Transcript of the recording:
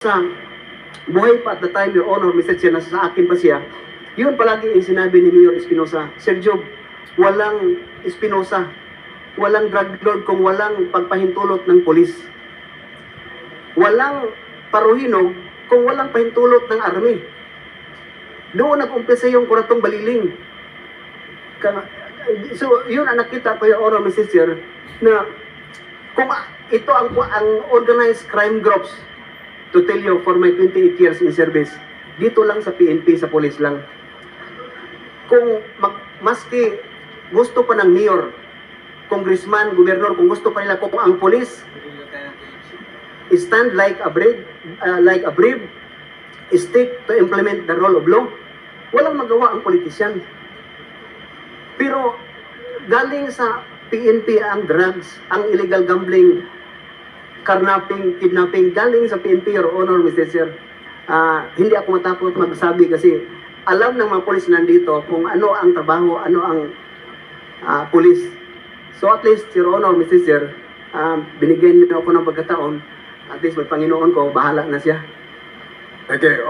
sa buhay pa at the time, Your Honor, Mr. Chair, nasa sa akin pa siya, yun palagi yung sinabi ni Mayor Espinosa, Sir Job, walang Espinosa, walang drug lord kung walang pagpahintulot ng polis. Walang paruhinog kung walang pahintulot ng army. Doon nag-umpisa yung kuratong baliling. So, yun ang nakita ko, Your Honor, Mr. Chair, na kung ito ang organized crime groups, to tell you, for my 28 years in service, dito lang sa PNP, sa police lang. Kung maski gusto pa ng mayor, congressman, gobernador, kung gusto pa nila, kung ang police stand like a brave stick to implement the rule of law, walang magawa ang politician. Pero galing sa PNP ang drugs, ang illegal gambling, carnapping, kidnapping, galing sa PNP, Your Honor, Mr. Sir. Hindi ako matakot magsabi kasi alam ng mga polis nandito kung ano ang trabaho, ano ang polis. So at least, Your Honor, Mr. Sir, binigyan niyo ako ng pagkataon. At least may Panginoon ko, bahala na siya. Okay.